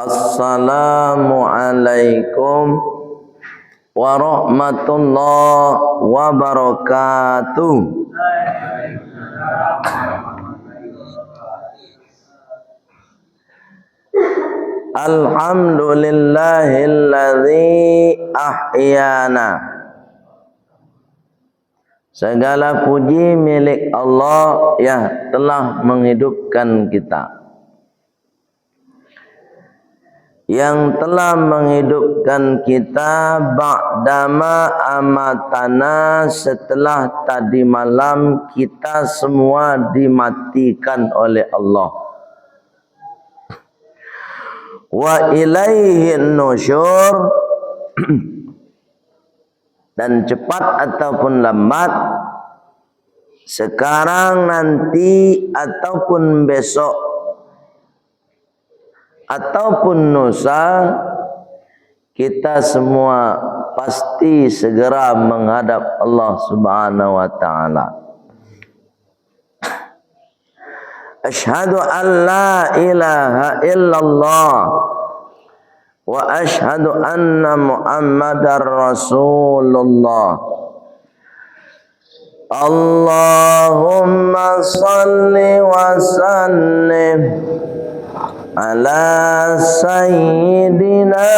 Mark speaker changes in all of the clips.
Speaker 1: Assalamualaikum warahmatullahi wabarakatuh. Alhamdulillahilladzi ahyana. Segala puji milik Allah yang telah menghidupkan kita, yang telah menghidupkan kita ba'dama amatana, setelah tadi malam kita semua dimatikan oleh Allah. Wa ilaihi nusyur, dan cepat ataupun lambat, sekarang, nanti, ataupun besok, ataupun nusa, kita semua pasti segera menghadap Allah Subhanahu wa ta'ala. Asyhadu an la ilaha illallah wa asyhadu anna Muhammadar Rasulullah. Allahumma salli wa sallim ala sayyidina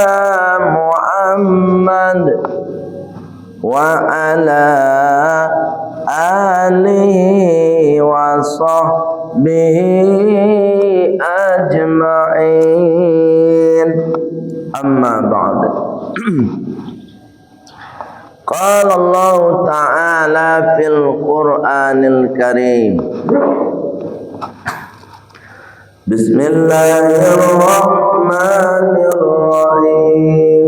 Speaker 1: Muhammad wa ala alihi wa sahbihi ajma'in. Amma ba'd. Qala Allah Ta'ala fil Qur'anil Karim. Bismillahirrahmanirrahim.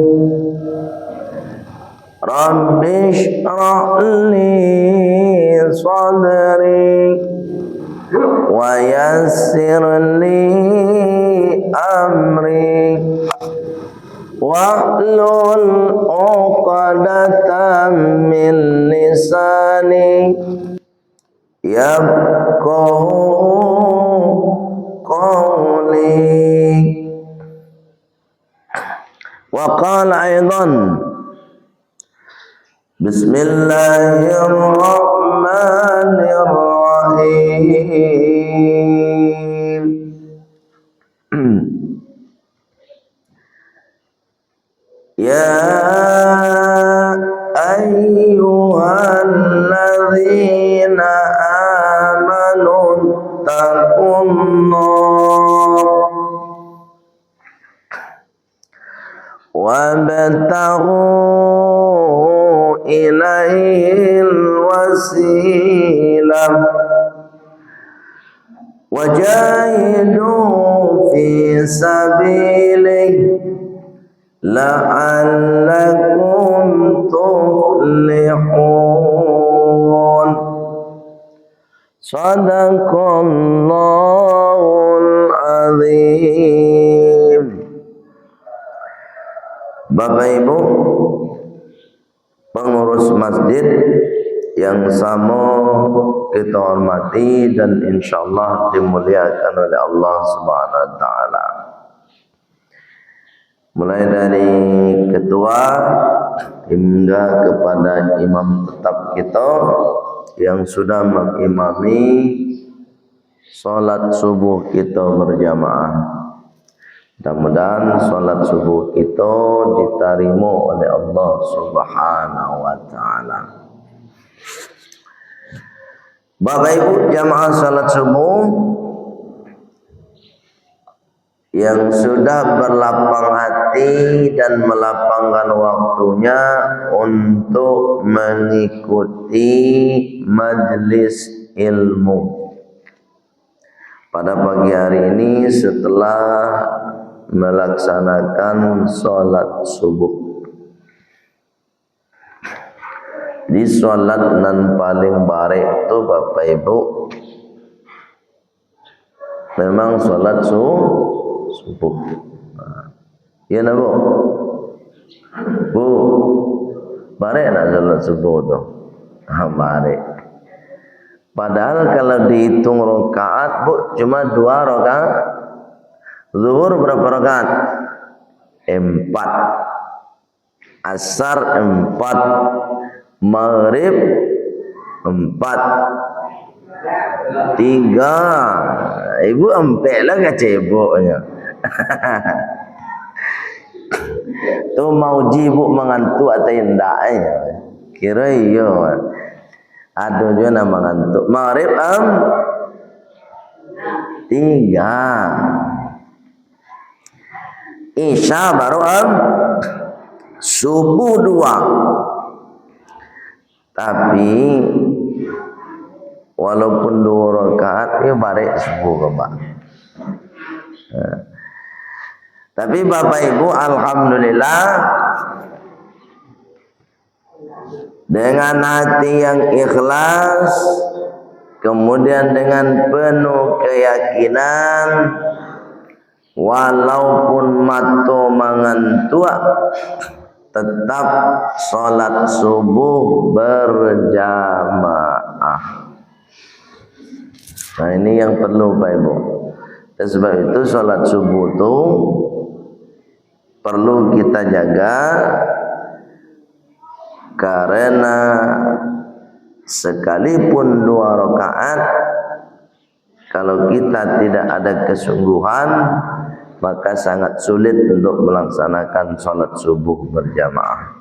Speaker 1: Rabbi shrah li sadri wa yassir li amri wahlul 'uqdatam min lisani yafqahu qawli. Wa qala aidan Bismillahirrahmanirrahim. Ya ayyuhalladzina amanu taqullah wabtaghu ilaihil wasilah wajahidu fi sabilihi la'allakum tuflihun. Sadaqallahul azim. Bapak Ibu pengurus masjid yang sama kita hormati dan insyaallah dimuliakan oleh Allah Subhanahu wa taala. Mulai dari ketua hingga kepada imam tetap kita yang sudah mengimami salat subuh kita berjamaah. Mudah-mudahan salat subuh kita diterima oleh Allah Subhanahu wa taala. Bapak Ibu jamaah salat subuh yang sudah berlapang hati dan melapangkan waktunya untuk mengikuti majelis ilmu pada pagi hari ini setelah melaksanakan sholat subuh. Di sholat nan paling baik itu Bapak Ibu memang sholat subuh. Ya nak Bu? Bu, baik nak sholat subuh tu? Baik. Padahal kalau dihitung rakaat Bu cuma 2 rakaat. Zuhur berapa rakaat? 4, asar 4, maghrib 4, 3. Ibu empek lah kata ibunya. Tu mau jibuk mengantuk atau tidak kira iya. Ada juga nama mengantuk. Maghrib 3. Isya baru subuh 2. Tapi walaupun 2 rakaat ya balik subuh Bapak. Tapi Bapak Ibu alhamdulillah dengan hati yang ikhlas, kemudian dengan penuh keyakinan, walaupun mato mangantua, tetap sholat subuh berjamaah. Nah ini yang perlu Pak Ibu. Dan sebab itu sholat subuh itu perlu kita jaga, karena sekalipun 2 rakaat, kalau kita tidak ada kesungguhan, maka sangat sulit untuk melaksanakan sholat subuh berjamaah.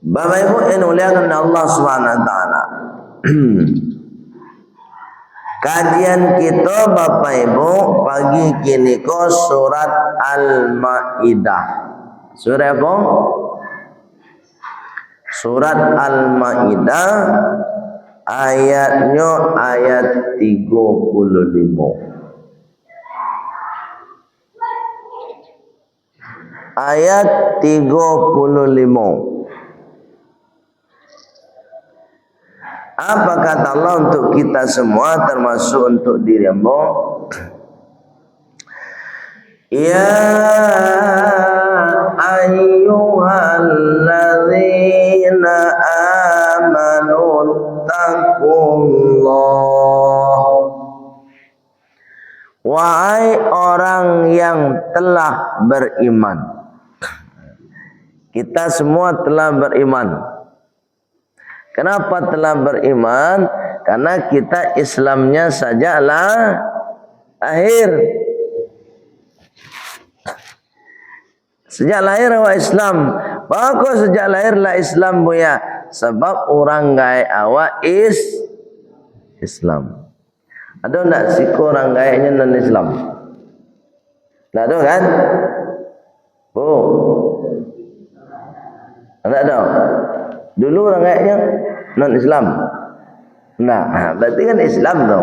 Speaker 1: Bapak Ibu yang dimuliakan Allah Subhanahu wa taala. Kajian kita Bapak Ibu pagi kini ko surat Al-Maidah. Surat apa? Surat Al-Maidah, ayatnya ayat 35. Ayat 35. Apa kata Allah untuk kita semua, termasuk untuk diri hamba? Ya ayyuhalladzina amanu taqullah. Wahai orang yang telah beriman. Kita semua telah beriman. Kenapa telah beriman? Karena kita Islamnya sajalah lahir. Sejak lahir awak Islam. Bagus sejak lahirlah Islam buya. Sebab orang gaya awak Islam. Ada tak siku orang gayanya non Islam? Tak ada kan? Tak ada. Dulu orang kayaknya non Islam. Nah, berarti kan Islam tu.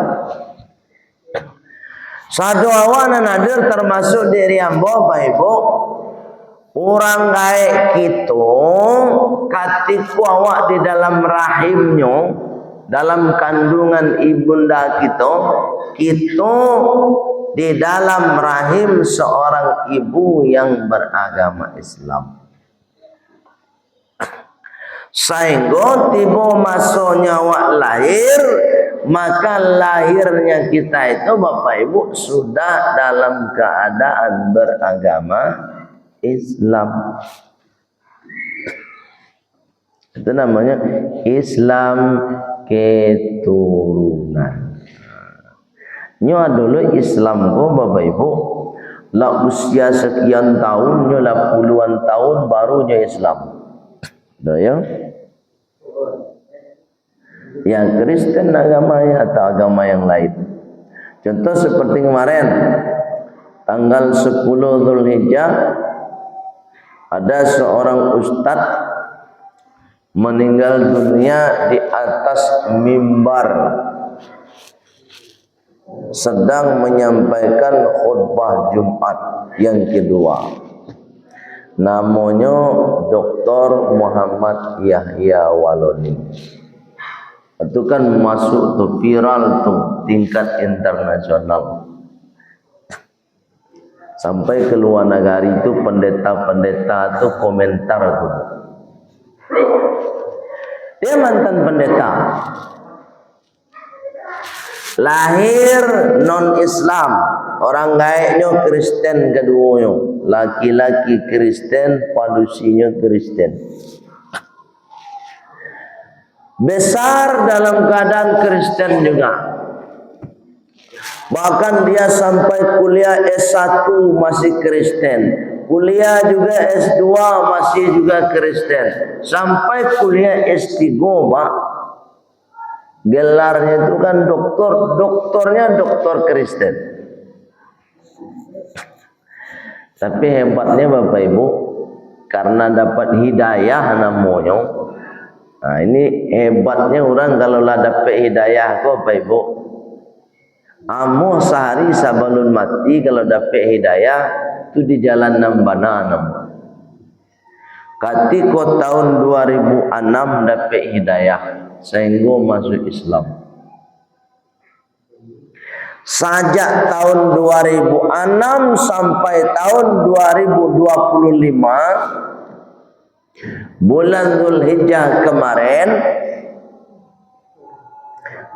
Speaker 1: Satu awan nadir termasuk diri hamba Bapak Ibu. Orang kayak kita, ketika awak di dalam rahimnya, dalam kandungan ibunda kita di dalam rahim seorang ibu yang beragama Islam. Sehingga tiba masanya awak lahir, maka lahirnya kita itu Bapak Ibu sudah dalam keadaan beragama Islam. Itu namanya Islam keturunan. Nyo dulu Islam ko Bapak Ibu, lah usia sekian tahun, nyo lah puluhan tahun barunya Islam. Dah ya? Yang Kristen agamanya atau agama yang lain. Contoh seperti kemarin tanggal 10 Zulhijjah ada seorang ustadz meninggal dunia di atas mimbar sedang menyampaikan khutbah Jumat yang kedua. Namanya Dr. Muhammad Yahya Waloni. Itu kan masuk tuh viral tuh tingkat internasional. Sampai ke luar negara itu pendeta-pendeta tuh komentar tuh. Dia mantan pendeta. Lahir non Islam. orang gaeknya Kristen keduanya. Laki-laki Kristen, padusinya Kristen. Besar dalam keadaan Kristen juga. Bahkan dia sampai kuliah S1 masih Kristen. Kuliah juga S2 masih juga Kristen. Sampai kuliah S3, Pak. Gelarnya itu kan doktornya doktor Kristen. Tapi hebatnya Bapak Ibu, karena dapat hidayah namanya. Nah, ini hebatnya orang kalau lah dapat hidayah kok Bapak Ibu. Amo sehari sabalun mati kalau dapat hidayah itu di jalan Nambana. Katiko tahun 2006 dapat hidayah sehingga masuk Islam. Sejak tahun 2006 sampai tahun 2025 bulan Zulhijjah kemarin,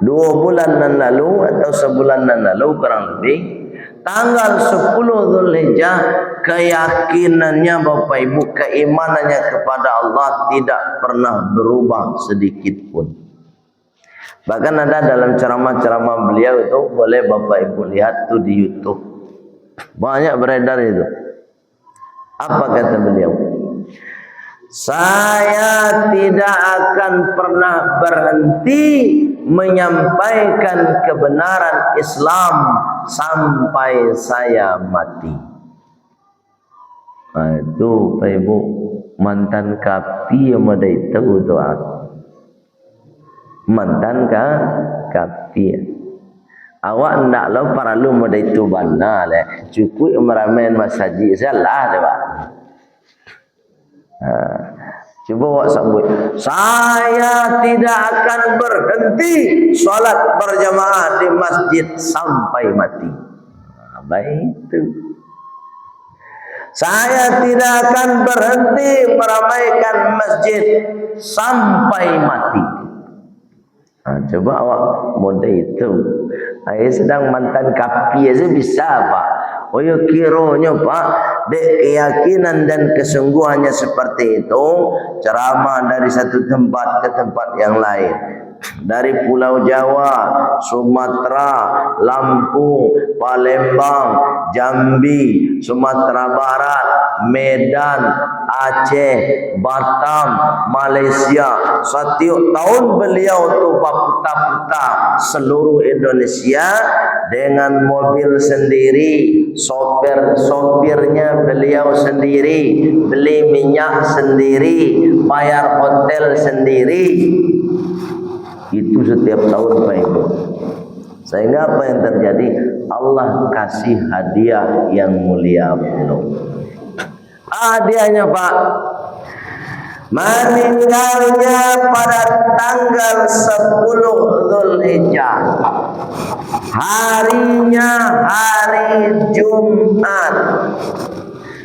Speaker 1: 2 bulan lalu atau sebulan lalu kurang lebih, tanggal 10 Zulhijjah, keyakinannya Bapak Ibu, keimanannya kepada Allah tidak pernah berubah sedikit pun. Bahkan ada dalam ceramah-ceramah beliau itu, boleh Bapak Ibu lihat tuh di YouTube, banyak beredar itu. Apa kata beliau? Saya tidak akan pernah berhenti menyampaikan kebenaran Islam sampai saya mati. Nah, itu Pak Ibu, mantan kapi yang ada itu doa. Mantan kapi. Awak ndak lo para lu ada itu bana le. Cukup meramen masaji salah deh Pak. Coba awak sebut, saya tidak akan berhenti salat berjamaah di masjid sampai mati. Baik itu. Saya tidak akan berhenti meramaikan masjid sampai mati. Coba awak muda itu. Saya sedang mantan kapi aja bisa Pak. Oh ya kiranya Pak, dek keyakinan dan kesungguhannya seperti itu, ceramah dari satu tempat ke tempat yang lain, dari Pulau Jawa, Sumatera, Lampung, Palembang, Jambi, Sumatera Barat, Medan, Aceh, Batam, Malaysia. Setiap tahun beliau tu berputar-putar seluruh Indonesia dengan mobil sendiri, sopirnya beliau sendiri, beli minyak sendiri, bayar hotel sendiri. Itu setiap tahun Pak Ibu. Sehingga apa yang terjadi? Allah kasih hadiah yang mulia beliau. Hadiahnya Pak, meninggalnya pada tanggal 10 Zulhijjah, harinya hari Jumat,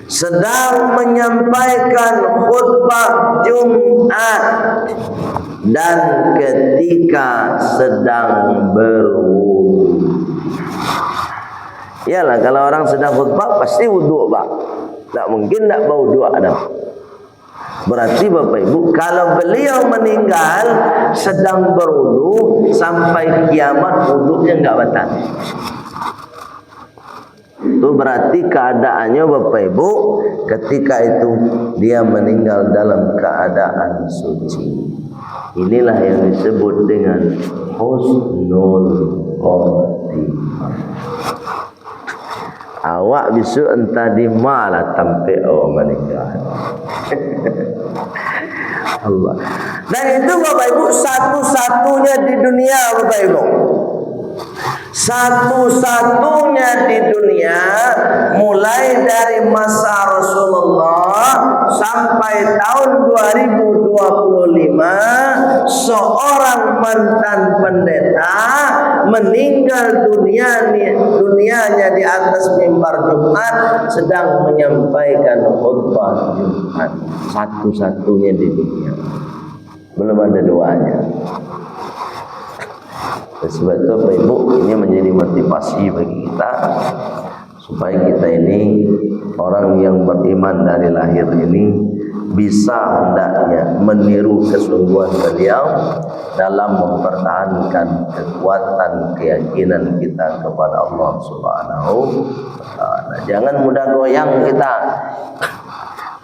Speaker 1: sedang menyampaikan khutbah Jumat, dan ketika sedang berwudu. Iyalah, kalau orang sedang khutbah pasti wudu Pak. Tak mungkin tak bau dua ada. Berarti Bapak Ibu, kalau beliau meninggal sedang berwudu sampai kiamat wudunya enggak batal. Itu berarti keadaannya Bapak Ibu ketika itu dia meninggal dalam keadaan suci. Inilah yang disebut dengan husnul khotimah. Awak bisu entah di mana sampai awak meninggal. Allah. Dan itu Bapak Ibu satu-satunya di dunia Bapak Ibu. Satu-satunya di dunia, mulai dari masa Rasulullah sampai tahun 2025, seorang mantan pendeta meninggal dunianya di atas mimbar Jumat sedang menyampaikan khutbah Jumat. Satu-satunya di dunia, belum ada duanya. Sebab itu Bapak Ibu, ini menjadi motivasi bagi kita supaya kita ini orang yang beriman dari lahir ini bisa hendaknya meniru kesungguhan beliau dalam mempertahankan kekuatan keyakinan kita kepada Allah Subhanahu wa taala. Jangan mudah goyang kita.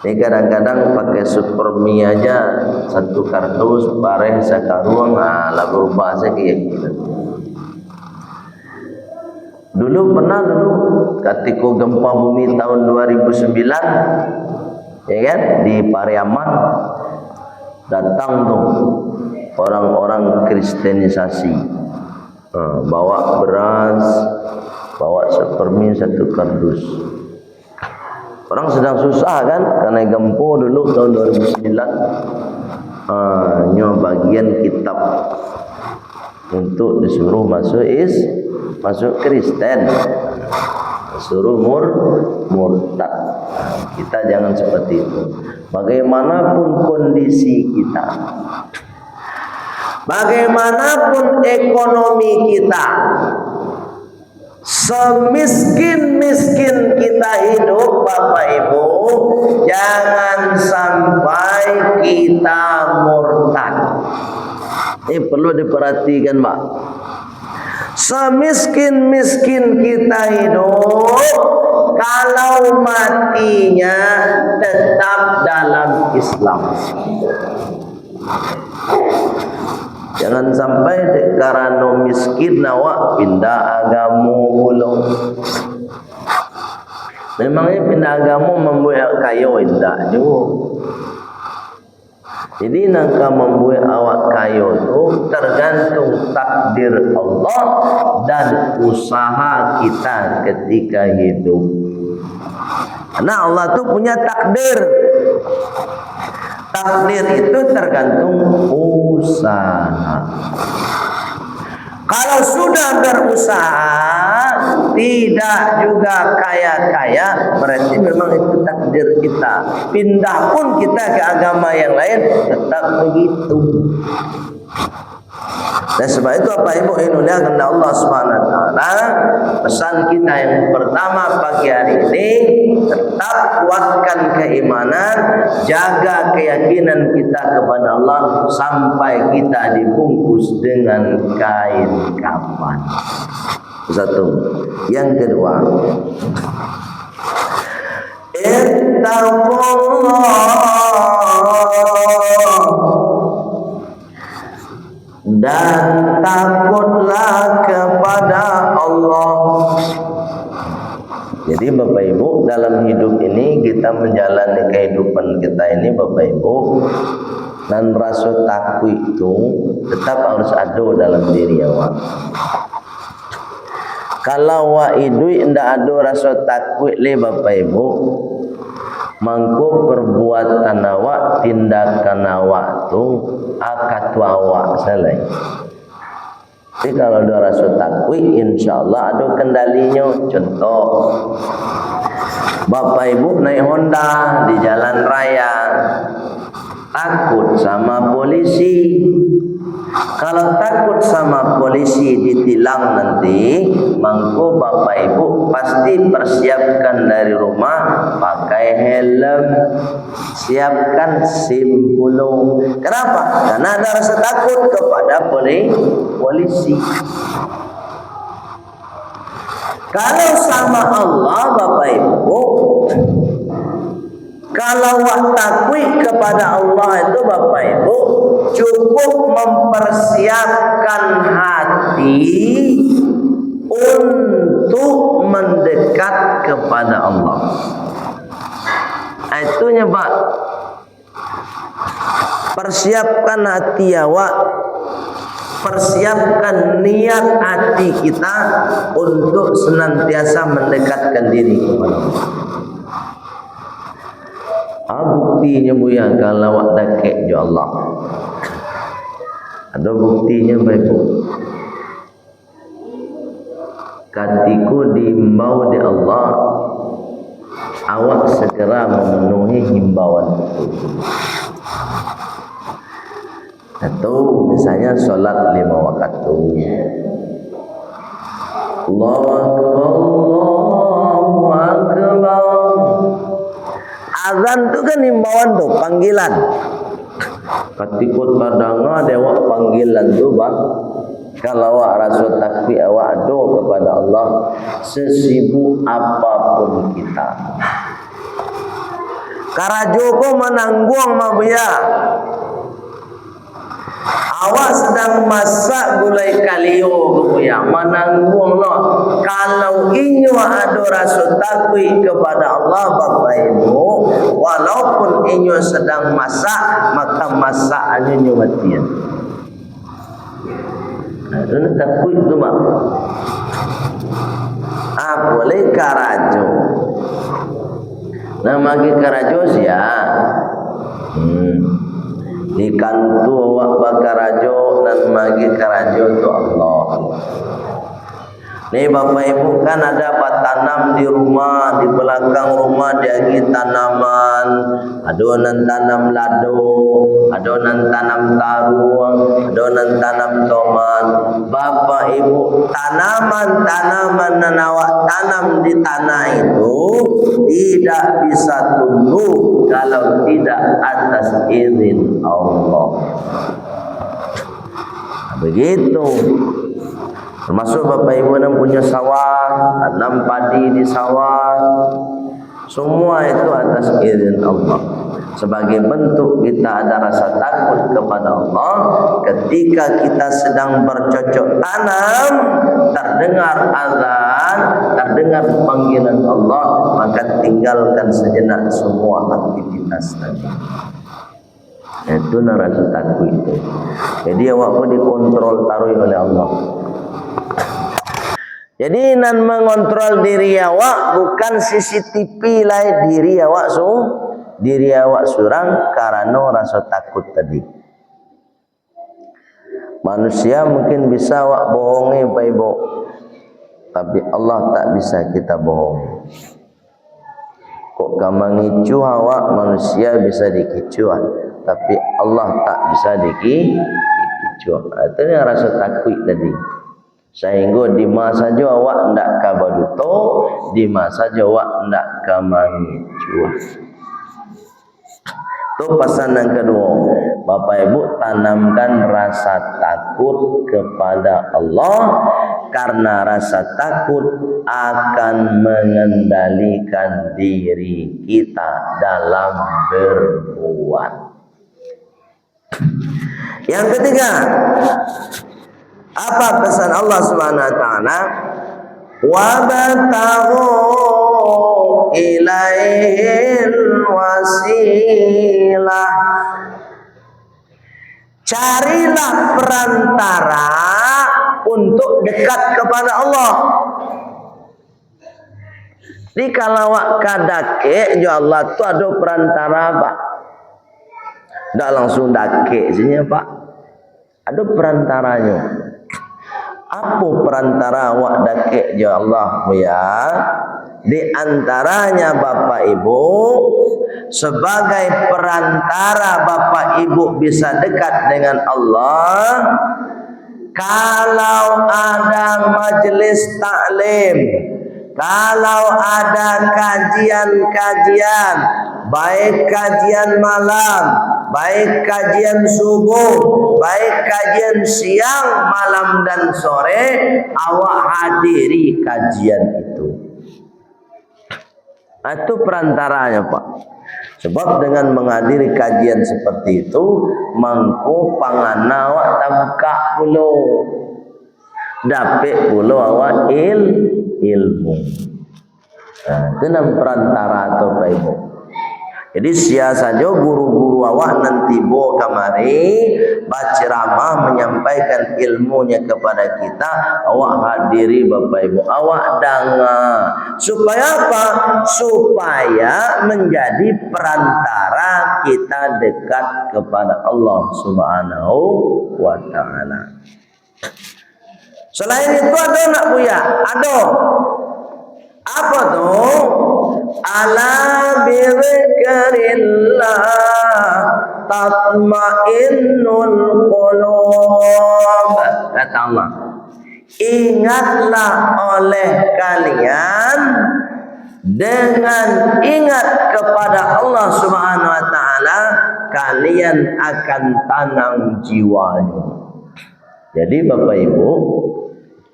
Speaker 1: Ini kadang-kadang pakai Supermi aja satu kardus bareng sakaruang lalu bahasa keyakinan. Dulu ketika gempa bumi tahun 2009, ya kan, di Pariaman datang tuh orang-orang kristenisasi, bawa beras, bawa Supermi satu kardus. Orang sedang susah kan karena gempa dulu tahun 2009. Nyo bagian kitab untuk disuruh masuk Kristen, suruh murtad. Kita jangan seperti itu. Bagaimanapun kondisi kita, bagaimanapun ekonomi kita, semiskin-miskin kita hidup, Bapak Ibu, jangan sampai kita murtad. Ini perlu diperhatikan, Pak. Semiskin-miskin kita hidup, kalau matinya tetap dalam Islam. Jangan sampai karena miskin awak pindah agama pula. Memangnya pindah agama membuat kaya indah juga. Jadi nak membuat awak kaya itu tergantung takdir Allah dan usaha kita ketika hidup. Karena Allah tu punya takdir. Takdir itu tergantung usaha. Kalau sudah berusaha tidak juga kaya-kaya, berarti memang itu takdir kita. Pindah pun kita ke agama yang lain tetap begitu. Dan sebab itu apa Ibu Indonesia karena Allah Subhanahu wa taala, pesan kita yang pertama pagi hari ini, tetap kuatkan keimanan, jaga keyakinan kita kepada Allah sampai kita dibungkus dengan kain kafan. Satu. Yang kedua, dan takutlah kepada Allah. Jadi Bapak Ibu, dalam hidup ini kita menjalani kehidupan kita ini Bapak Ibu, dan rasa takut itu tetap harus ada dalam diri awak. Kalau awak hidup tidak ada rasa takut le Bapak Ibu, mangko perbuatan awak, tindakan awak tu akad awak salah. Jadi kalau ada rasa takut, insyaAllah ada kendalinya. Contoh, Bapak Ibu naik Honda di jalan raya, takut sama polisi. Kalau takut sama polisi ditilang nanti, mangko Bapak Ibu pasti persiapkan dari rumah, pakai helm, siapkan SIM puluh. Kenapa? Karena ada rasa takut kepada polisi. Kalau sama Allah Bapak Ibu, kalau awak takut kepada Allah itu Bapak Ibu, cukup mempersiapkan hati untuk mendekat kepada Allah. Itunya Pak. Persiapkan hati awak, persiapkan niat hati kita untuk senantiasa mendekatkan diri kepada Allah. Buktinya buya kalau awak dekat jo Allah. Ada buktinya Bapak. Katiku diimbau di Allah, awak segera memenuhi himbauan itu. Atau misalnya solat 5 waktu. Allahu Akbar, Allahu azan tu kan himbauan tu, panggilan. Ketikut padanga dewa panggilan tu bang. Kalau awak rasa takbir awak doa kepada Allah sesibuk apapun kita. Karajo ko menanggung mabuya. Awak sedang masak gulai kalio kemuya menanggung lo. Kalau inyo ada rasa takut kepada Allah Bapak Ibu, walaupun inyo sedang masak, maka masakannya inyo matian. Ada takut tu mak. Boleh karajo. Nama ke karajo sia. Di kantu awak bakarajo dan magi karajo tu Allah. Ni Bapak Ibu kan ada tanam di rumah, di belakang rumah diagi tanaman, adonan tanam lado, adonan tanam tarung, adonan tanam tomat. Bapak Ibu, tanaman-tanaman yang awak tanam di tanah itu tidak bisa tumbuh kalau tidak atas izin Allah. Begitu. Termasuk Bapak Ibu yang punya sawah, tanam padi di sawah, semua itu atas izin Allah. Sebagai bentuk kita ada rasa takut kepada Allah ketika kita sedang bercocok tanam, terdengar azan, terdengar panggilan Allah, maka tinggalkan sejenak semua aktivitas tadi. Itu rasa takut itu. Jadi awak pun dikontrol taruh oleh Allah. Jadi nan mengontrol diri awak bukan CCTV lah diri awak diri awak surang karena rasa takut tadi. Manusia mungkin bisa awak bohongi Pak Ibu, tapi Allah tak bisa kita bohong. Kok kamangicu awak manusia bisa dikicuan, tapi Allah tak bisa dikicuan. Itu yang rasa takut tadi. Sehingga di masa saja awak ndak kabaduto, di masa saja awak ndak kamangicu. Itu pesan yang kedua. Bapak Ibu, tanamkan rasa takut kepada Allah, karena rasa takut akan mengendalikan diri kita dalam berbuat. Yang ketiga, apa pesan Allah Subhanahu wa taala? Wa bataghu ilaihil wasilah. Carilah perantara untuk dekat kepada Allah. Jadi kalau awak kadake jo Allah tu ada perantara Pak. Tak langsung dake saja Pak. Ada perantaranya. Apa perantara awak dake jo Allah ya? Di antaranya Bapak Ibu, sebagai perantara Bapak Ibu bisa dekat dengan Allah, kalau ada majelis taklim, kalau ada kajian-kajian, baik kajian malam, baik kajian subuh, baik kajian siang, malam dan sore, awak hadiri kajian itu. Itu perantaranya Pak. Sebab dengan menghadiri kajian seperti itu, mangko pangana awak tabuka pulo, dapet pulo awak ilmu. Itu nam perantara atau Pak Ibu. Jadi sia saja guru-guru awak nanti bo kamari berceramah menyampaikan ilmunya kepada kita, awak hadiri Bapak Ibu, awak dengar. Supaya apa? Supaya menjadi perantara kita dekat kepada Allah Subhanahu wa taala. Selain itu ada nak buya? Ada. Apa tuh? Ala bizikrillah tatmainnul qulub. Kata Allah, ingatlah oleh kalian dengan ingat kepada Allah Subhanahu wa taala, kalian akan tanam jiwanya. Jadi Bapak Ibu,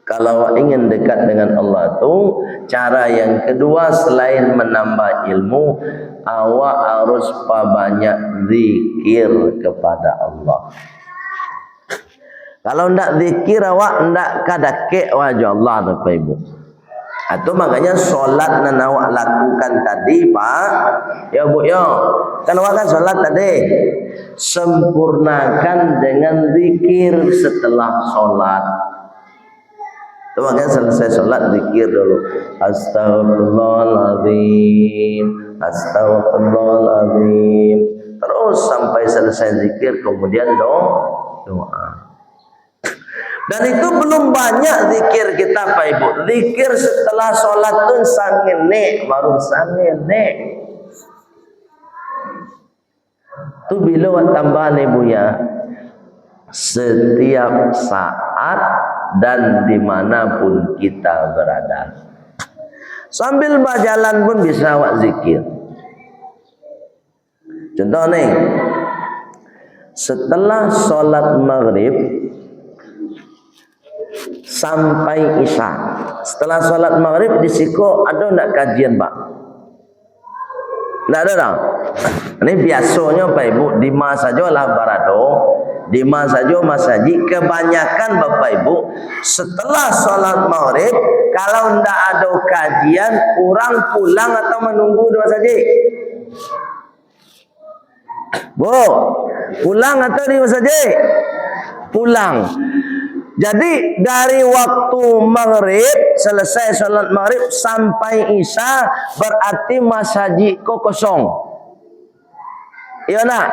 Speaker 1: kalau ingin dekat dengan Allah tu, cara yang kedua selain menambah ilmu, awak harus banyak zikir kepada Allah. Kalau ndak zikir, awak ndak kadake wajah Allah Bapak Ibu. Atau makanya solat yang awak lakukan tadi Pak, ya Bu ya, kan awak kan solat tadi, sempurnakan dengan zikir setelah solat. Itu makanya selesai sholat zikir dulu. Astaghfirullahaladzim, astaghfirullahaladzim. Terus sampai selesai zikir, kemudian doa. Dan itu belum banyak zikir kita Pak Ibu. Zikir setelah sholat itu sangene, baru sangene. Itu bila tambahan Ibu ya, setiap saat dan dimanapun kita berada. Sambil berjalan pun bisa awak zikir. Contoh nih, setelah sholat maghrib sampai isya. Setelah sholat maghrib di Siko ada nak kajian Pak? Tidak ada tak? Ini biasanya Pak Ibu, di masa saja lah barado, di masa saja masaji. Kebanyakan Bapak Ibu setelah sholat maghrib, kalau tidak ada kajian, orang pulang atau menunggu di masaji. Bu, pulang atau di masaji? Pulang. Jadi dari waktu maghrib, selesai sholat maghrib sampai isya, berarti masaji kosong. Iya nak?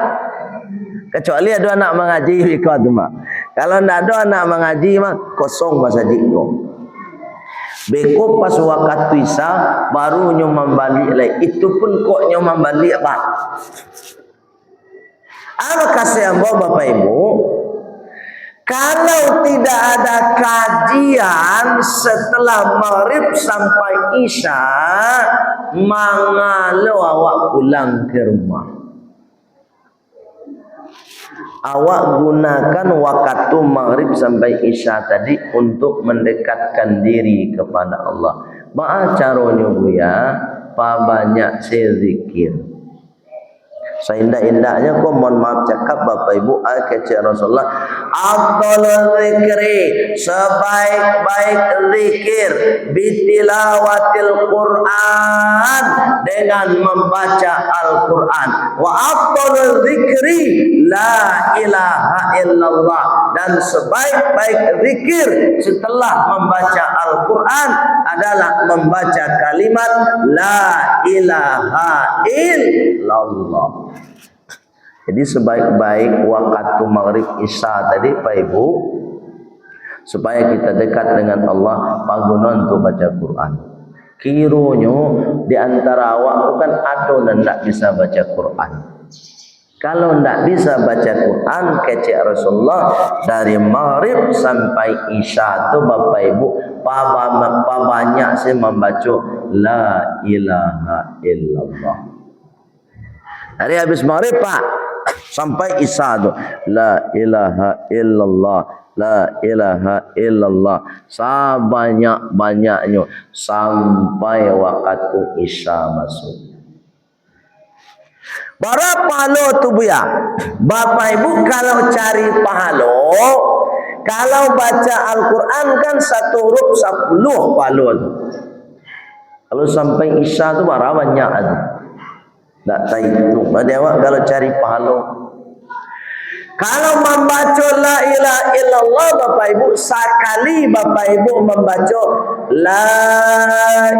Speaker 1: Kecuali ada anak mengaji ikut mak. Kalau tidak ada anak mengaji mak kosong masaji kok. Beko pas waktu isya baru nyom balik lagi. Itu pun kok nyom balik Pak. Apa kasih Bapak Ibu? Kalau tidak ada kajian setelah maghrib sampai isya, mangalo awak pulang ke rumah. Awak gunakan waktu maghrib sampai isya tadi untuk mendekatkan diri kepada Allah. Ma'a caranya Bu ya, banyak zikir. Seindah-indahnya kok mohon maaf cakap Bapak Ibu, kecil Rasulullah, afdhalul zikri, sebaik-baik zikir bitilawatil Quran, dengan membaca Al-Quran. Wa afdhalul zikri la ilaha illallah, dan sebaik-baik zikir setelah membaca Al-Quran adalah membaca kalimat la ilaha illallah. Jadi sebaik-baik waktu maghrib isya tadi Pak Ibu, supaya kita dekat dengan Allah, panggunaan untuk baca Quran. Kiranya di antara awak bukan ada yang tidak bisa baca Quran. Kalau tidak bisa baca Quran, kecek Rasulullah, dari maghrib sampai isya itu Bapak Ibu banyak sih membaca la ilaha illallah. Dari habis maghrib Pak sampai isya tu la ilaha illallah, la ilaha illallah, sebanyak-banyaknya sampai waktu isya masuk. Berapa pahala tu Bu ya? Bapak Ibu kalau cari pahala, kalau baca Al-Quran kan 1 huruf 10 pahala tu. Kalau sampai isya tu berapa banyak tu? Tak tahu itu. Berarti awak kalau cari pahala, kalau membaca la ilaha illallah Bapak Ibu, sekali Bapak Ibu membaca la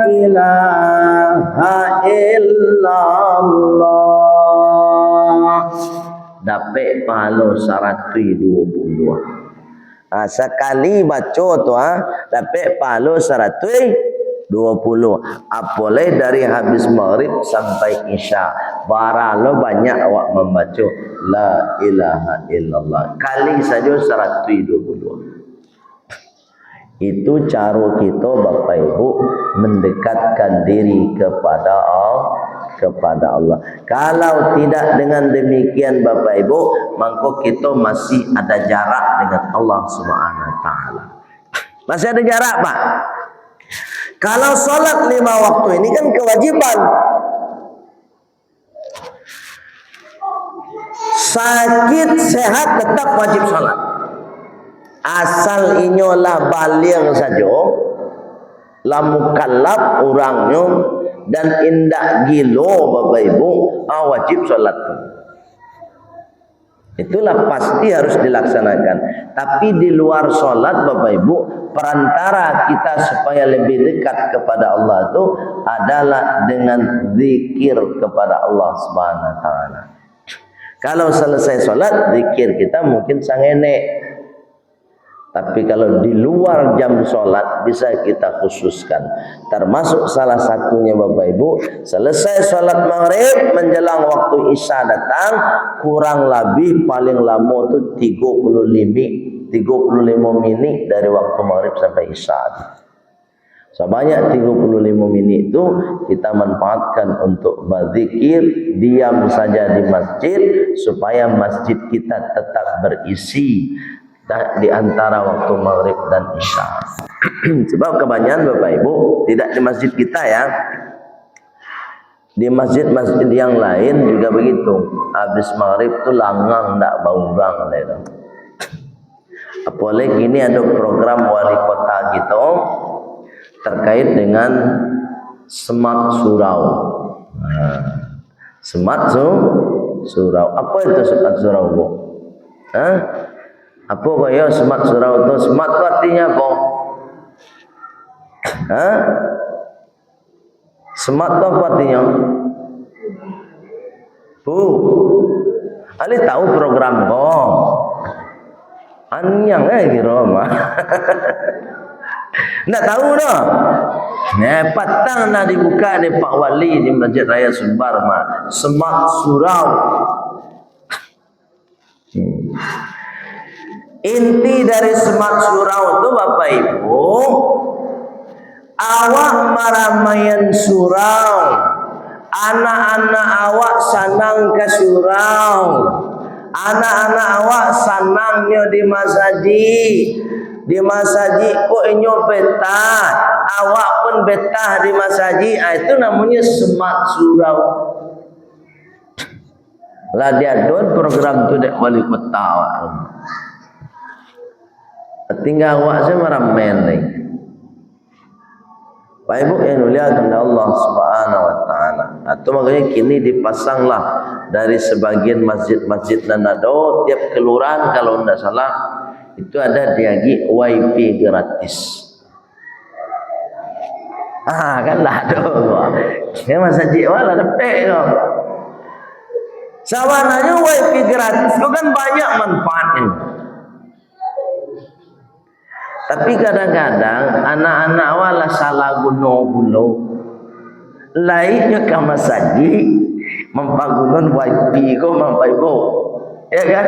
Speaker 1: ilaha illallah, dapat pahala 122. Sekali baca tu dapat pahala 120. Apalagi dari habis maghrib sampai isya, baralo banyak awak membaca la ilaha illallah, kali saja 122. Itu cara kita Bapak Ibu mendekatkan diri kepada Allah. Kalau tidak dengan demikian Bapak Ibu, maka kita masih ada jarak dengan Allah Subhanahu wa taala. Masih ada jarak, Pak. Kalau sholat 5 waktu ini kan kewajiban. Sakit sehat tetap wajib sholat. Asal inyolah baligh saja, la mukallaf orangnya dan indak gilo Bapak Ibu, wajib sholat. Itulah pasti harus dilaksanakan. Tapi di luar sholat Bapak Ibu, perantara kita supaya lebih dekat kepada Allah itu adalah dengan zikir kepada Allah Subhanahu wa taala. Kalau selesai sholat, zikir kita mungkin sangenek. Tapi kalau di luar jam sholat bisa kita khususkan. Termasuk salah satunya Bapak Ibu, selesai sholat maghrib menjelang waktu isya datang, kurang lebih paling lama itu 35 menit dari waktu maghrib sampai isya. Sebanyak 35 menit itu kita manfaatkan untuk berzikir, diam saja di masjid supaya masjid kita tetap berisi di antara waktu maghrib dan isya. Sebab kebanyakan Bapak Ibu tidak di masjid kita ya, di masjid-masjid yang lain juga begitu. Habis maghrib tu langang tak bau-bang itu. Apalagi ini ada program wali kota kita terkait dengan semat surau. Semat surau. Apa itu semat surau, Bu? Apa kaya semat surau itu? Semat itu artinya apa? Semat itu apa artinya? Bu, Ali tahu program kok? Anyang kira mah. Nggak tahu dah. Petang nak dibuka di Pak Wali di Masjid Raya Sumbar mah. Semat surau. Inti dari semat surau itu Bapak Ibu, awak maramayan surau, anak-anak awak sanang ke surau, anak-anak awak sanangnya di masjid kok inyo betah, awak pun betah di masjid, itu namanya semat surau. Lah dia don program tu dek wali kota awak. Tinggal awak saya meramen ni. Pak Ibu yang muliakan Allah Subhanahu wa taala. Atau makanya kini dipasanglah dari sebagian masjid-masjid dan ada tiap kelurahan kalau tidak salah itu ada diagi wifi gratis. Kan lah ada. Ya masjid wala dapet tu. Sawananya wifi gratis itu kan banyak manfaatnya. Tapi kadang-kadang anak-anak awal salah guna lainnya ke masjid membangun wifi ko mampu, ya kan?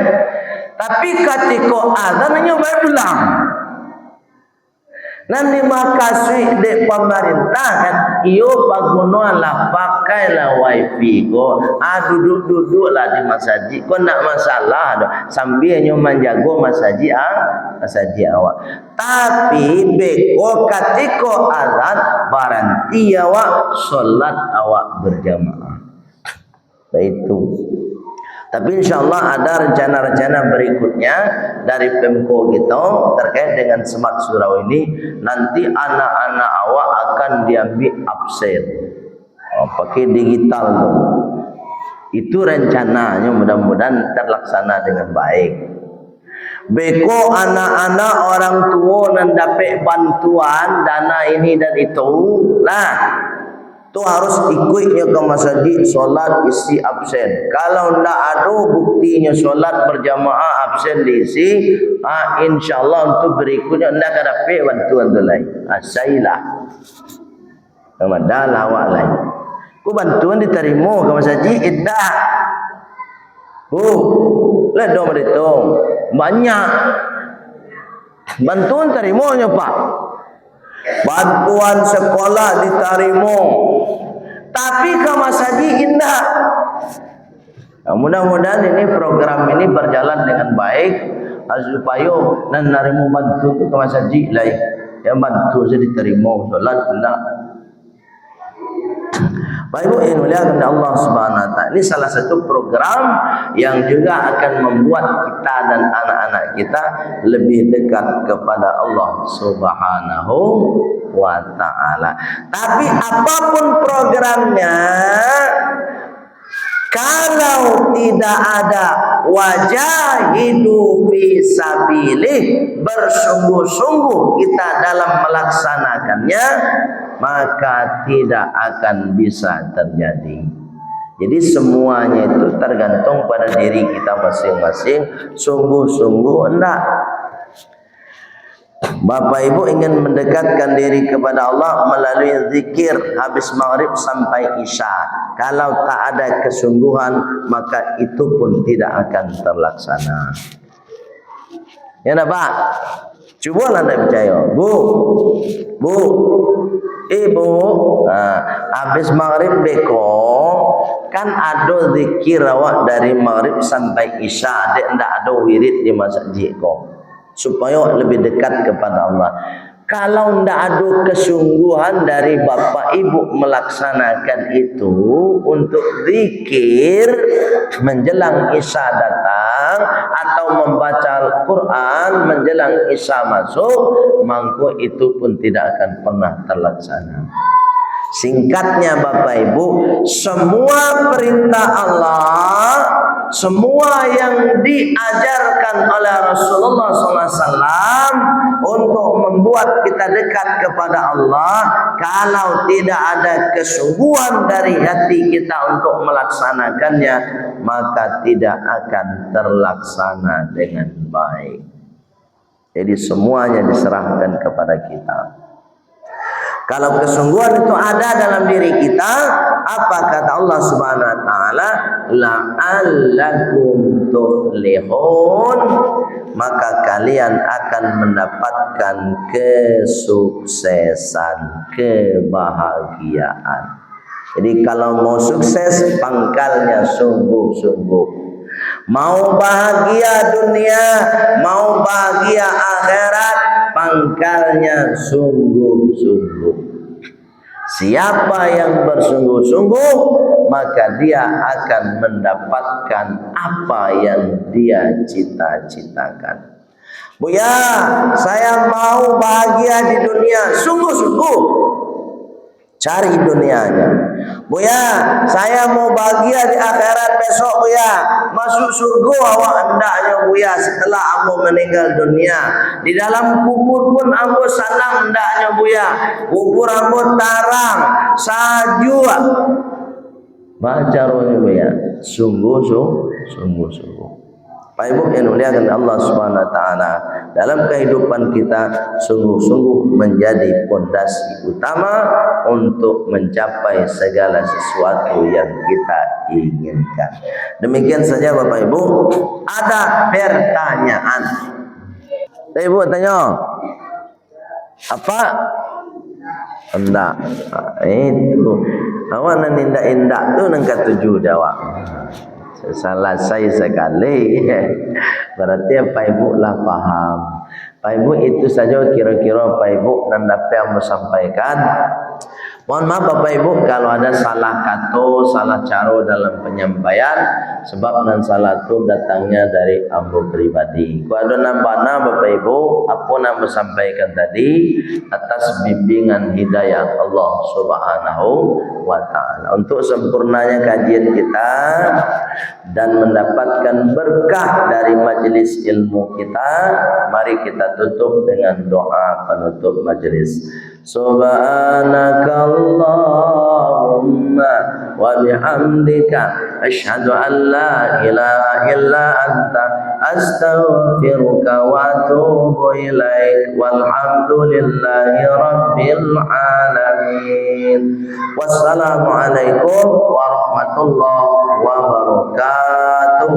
Speaker 1: Tapi ketika azannya berulang, nanti makasih dek pemerintah kan, iyo bangunlah pakailah wifi ko, duduk-duduklah di masjid, ko nak masalah do, sambil nyo menjaga masjid awak. Tapi beko ketika azan baranti awak solat awak berjamaah. Itu. Tapi insyaallah ada rencana-rencana berikutnya dari Pemko kita terkait dengan semat surau ini. Nanti anak-anak awak akan diambil absen. Pakai digital. Itu rencananya, mudah-mudahan terlaksana dengan baik. Beko anak-anak orang tua nan dapat bantuan dana ini dan itu lah, tu harus ikutnya ke masjid solat isi absen. Kalau ndak ada buktinya solat berjamaah absen diisi, insyaallah untuk berikutnya ndak ada bantuan tu lain. Sailah. Ramadan awak lain. Ku bantuan diterima ke masjid indah. Lah dong berhitung banyak. Bantuan terimanya Pak. Bantuan sekolah diterima. Tapi ke Mas Haji indah. Nah, mudah-mudahan ini program ini berjalan dengan baik supaya nan narimu bantu ke Mas Haji lah. Yang bantu saya diterima solat benar. Baik Ibu yang muliakan Allah Subhanahu wa taala. Ini salah satu program yang juga akan membuat kita dan anak-anak kita lebih dekat kepada Allah Subhanahu wa taala. Tapi apapun programnya, kalau tidak ada wajahidu fi sabilih, bersungguh-sungguh kita dalam melaksanakannya, maka tidak akan bisa terjadi. Jadi semuanya itu tergantung pada diri kita masing-masing. Sungguh-sungguh enggak. Bapak Ibu ingin mendekatkan diri kepada Allah melalui zikir habis maghrib sampai isya. Kalau tak ada kesungguhan, maka itu pun tidak akan terlaksana. Ya nak Pak? Cubalah nak percaya. Bu, Ibu, habis maghrib beko kan ada zikir awak dari maghrib sampai isya. Dia tidak ada wirid di masjid ko, supaya lebih dekat kepada Allah. Kalau tidak ada kesungguhan dari Bapak Ibu melaksanakan itu untuk zikir menjelang isya datang atau membaca Al-Quran menjelang isya masuk, maka itu pun tidak akan pernah terlaksana. Singkatnya Bapak Ibu, semua perintah Allah, semua yang diajarkan oleh Rasulullah SAW untuk membuat kita dekat kepada Allah, kalau tidak ada kesungguhan dari hati kita untuk melaksanakannya, maka tidak akan terlaksana dengan baik. Jadi semuanya diserahkan kepada kita. Kalau kesungguhan itu ada dalam diri kita, apa kata Allah Subhanahu wa taala? La'allakum tuflihun, maka kalian akan mendapatkan kesuksesan, kebahagiaan. Jadi kalau mau sukses, pangkalnya sungguh-sungguh. Mau bahagia dunia, mau bahagia akhirat, pangkalnya sungguh-sungguh. Siapa yang bersungguh-sungguh, maka dia akan mendapatkan apa yang dia cita-citakan. Buya, saya mau bahagia di dunia, sungguh-sungguh cari dunianya. Buya, saya mau bahagia di akhirat besok Buya, masuk surga awak hendaknya Buya setelah aku meninggal dunia. Di dalam kubur pun aku senang hendaknya Buya, kubur aku tarang salju. Bacaranya Buya, sungguh-sungguh. Pak Ibu yang muliakan Allah Subhanahu wa taala, dalam kehidupan kita sungguh-sungguh menjadi pondasi utama untuk mencapai segala sesuatu yang kita inginkan. Demikian saja Bapak Ibu. Ada pertanyaan? Ibu tanya apa? Enggak. Itu awak nan indak-indak tu nang katuju dawak. Salah saya sekali. Berarti Pak Ibu lah paham. Pak Ibu itu saja kira-kira Pak Ibu dan dapat yang mau sampaikan. Mohon maaf Bapak Ibu kalau ada salah kata, salah cara dalam penyampaian, sebab nan salah itu datangnya dari ambo pribadi. Kalau ada nambah Bapak Ibu, apa yang mau sampaikan tadi atas bimbingan hidayah Allah Subhanahu wa taala. Untuk sempurnanya kajian kita dan mendapatkan berkah dari majelis ilmu kita, mari kita tutup dengan doa penutup majelis. Subhanakallahumma wa bihamdika asyhadu an la ilaha illa anta astaghfiruka wa atubu ilaik walhamdulillahi rabbil alamin. Wassalamualaikum warahmatullahi wabarakatuh.